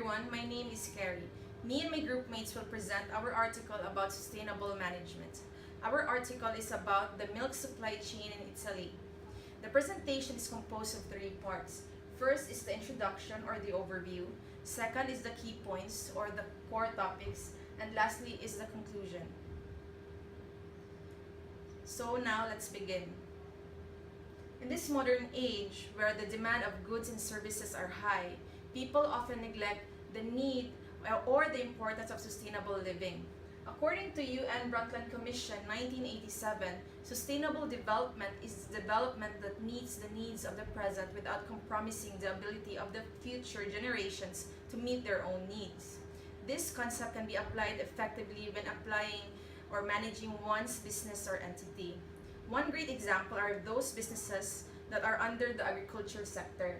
everyone, my name is Carrie. Me and my group mates will present our article about sustainable management. Our article is about the milk supply chain in Italy. The presentation is composed of three parts. First is the introduction or the overview. Second is the key points or the core topics. And lastly is the conclusion. So now let's begin. In this modern age, where the demand of goods and services are high, people often neglect the need or the importance of sustainable living. According to UN Brundtland Commission 1987, sustainable development is development that meets the needs of the present without compromising the ability of the future generations to meet their own needs. This concept can be applied effectively when applying or managing one's business or entity. One great example are those businesses that are under the agriculture sector.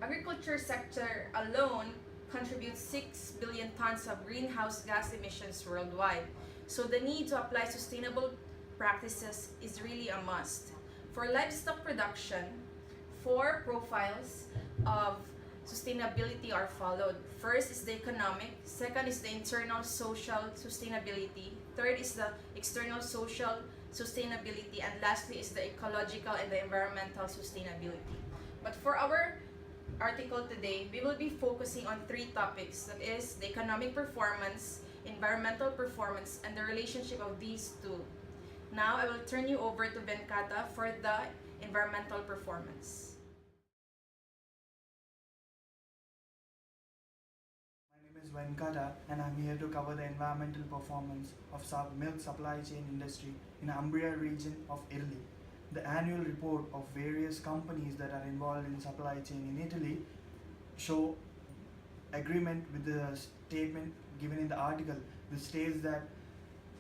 Agriculture sector alone contributes 6 billion tons of greenhouse gas emissions worldwide. So the need to apply sustainable practices is really a must. For livestock production, 4 profiles of sustainability are followed. First is the economic, second is the internal social sustainability, third is the external social sustainability, and lastly is the ecological and the environmental sustainability. But for our article today, we will be focusing on 3 topics, that is the economic performance, environmental performance, and the relationship of these two. Now I will turn you over to Venkata for the environmental performance. My name is Venkata and I'm here to cover the environmental performance of milk supply chain industry in Umbria region of Italy. The annual report of various companies that are involved in supply chain in Italy show agreement with the statement given in the article, which states that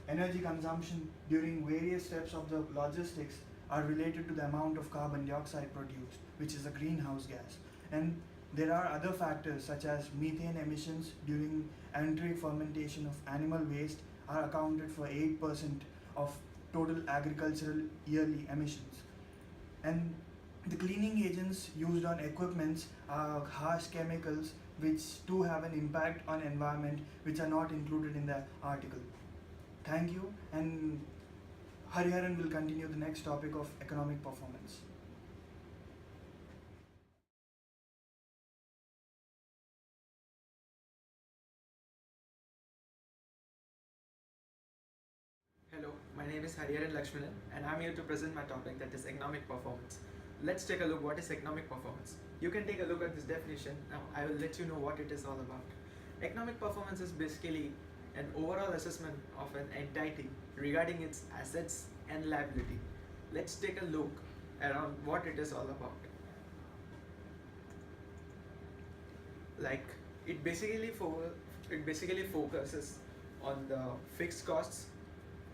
energy consumption during various steps of the logistics are related to the amount of carbon dioxide produced, which is a greenhouse gas. And there are other factors such as methane emissions during anaerobic fermentation of animal waste are accounted for 8% of total agricultural yearly emissions. And the cleaning agents used on equipments are harsh chemicals which too have an impact on environment, which are not included in the article. Thank you, and Hariharan will continue the next topic of economic performance. Hello, my name is Hariharan Lakshmanan and I'm here to present my topic, that is economic performance. Let's take a look what is economic performance. You can take a look at this definition. Now I will let you know what it is all about. Economic performance is basically an overall assessment of an entity regarding its assets and liability. Let's take a look around what it is all about. Like it basically focuses on the fixed costs,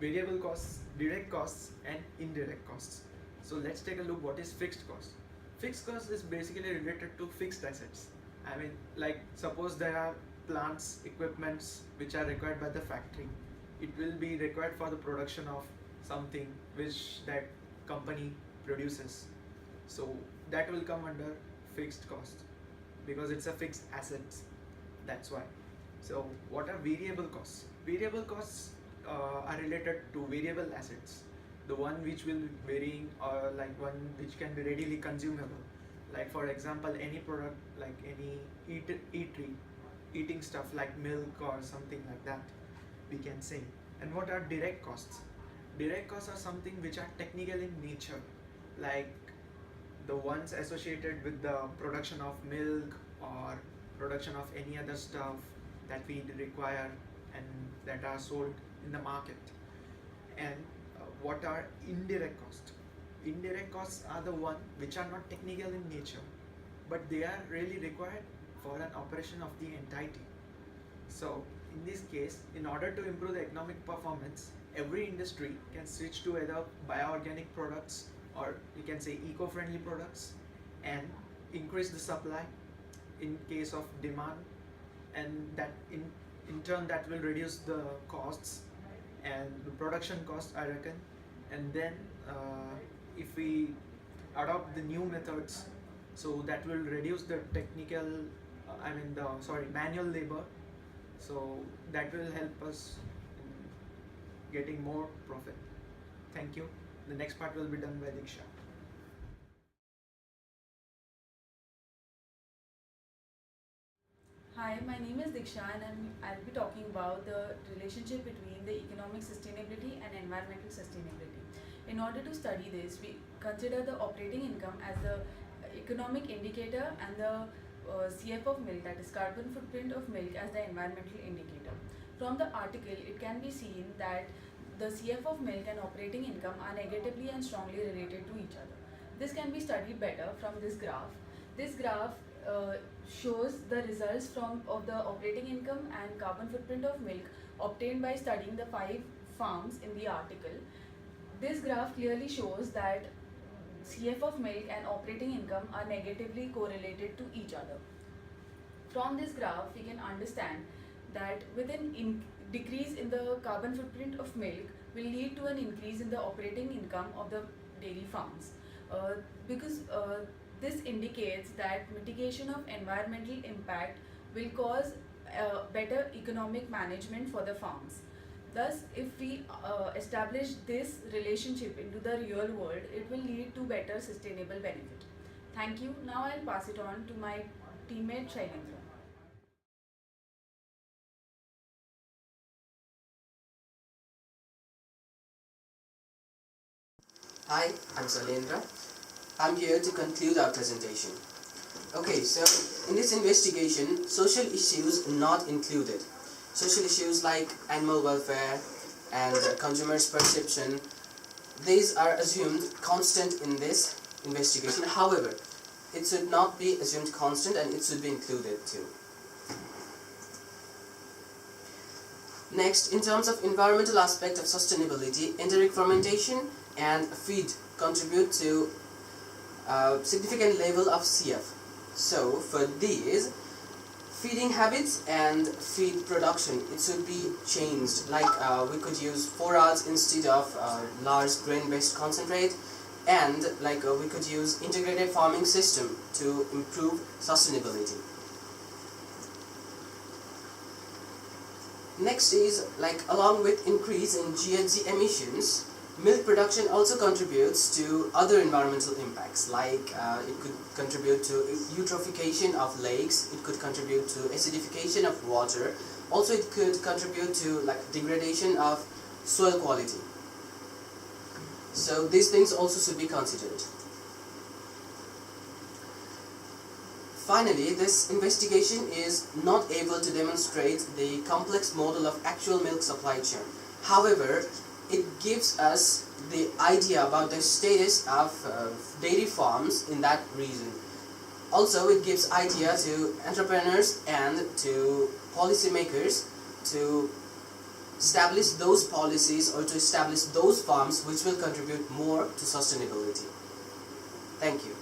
variable costs, direct costs, and indirect costs. So let's take a look what is fixed cost. Fixed cost is basically related to fixed assets. I mean, like suppose there are plants, equipments which are required by the factory. It will be required for the production of something which that company produces. So that will come under fixed cost because it's a fixed asset. That's why. So what are variable costs? Variable costs are related to variable assets, the one which will be varying, or like one which can be readily consumable. Like for example, any product, like any eating stuff like milk or something like that, we can say. And what are direct costs? Direct costs are something which are technical in nature, like the ones associated with the production of milk or production of any other stuff that we require and that are sold in the market. And what are indirect costs? Indirect costs are the one which are not technical in nature, but they are really required for an operation of the entity. So in this case, in order to improve the economic performance, every industry can switch to either bioorganic products or you can say eco-friendly products and increase the supply in case of demand, and that in turn that will reduce the costs and the production costs, I reckon. And then if we adopt the new methods, so that will reduce the technical manual labor. So that will help us in getting more profit. Thank you. The next part will be done by Diksha. Hi, my name is Diksha and I'll be talking about the relationship between the economic sustainability and environmental sustainability. In order to study this, we consider the operating income as the economic indicator and the CF of milk, that is carbon footprint of milk, as the environmental indicator. From the article, it can be seen that the CF of milk and operating income are negatively and strongly related to each other. This can be studied better from this graph. This graph shows the results of the operating income and carbon footprint of milk obtained by studying the 5 farms in the article. This graph clearly shows that CF of milk and operating income are negatively correlated to each other. From this graph, we can understand that with an decrease in the carbon footprint of milk will lead to an increase in the operating income of the dairy farms. Because this indicates that mitigation of environmental impact will cause better economic management for the farms. Thus, if we establish this relationship into the real world, it will lead to better sustainable benefit. Thank you. Now I'll pass it on to my teammate Shailendra. Hi, I'm Salendra. I'm here to conclude our presentation. Okay, so in this investigation, social issues not included. Social issues like animal welfare and consumers' perception, these are assumed constant in this investigation. However, it should not be assumed constant and it should be included too. Next, in terms of environmental aspect of sustainability, enteric fermentation and feed contribute to a significant level of CF. So for these, feeding habits and feed production, it should be changed. Like we could use 4 hours instead of large grain-based concentrate, and like we could use integrated farming system to improve sustainability. Next is, like, along with increase in GHG emissions, milk production also contributes to other environmental impacts, like it could contribute to eutrophication of lakes, it could contribute to acidification of water, also it could contribute to degradation of soil quality. So these things also should be considered. Finally, this investigation is not able to demonstrate the complex model of actual milk supply chain. However, it gives us the idea about the status of dairy farms in that region. Also, it gives idea to entrepreneurs and to policymakers to establish those policies or to establish those farms which will contribute more to sustainability. Thank you.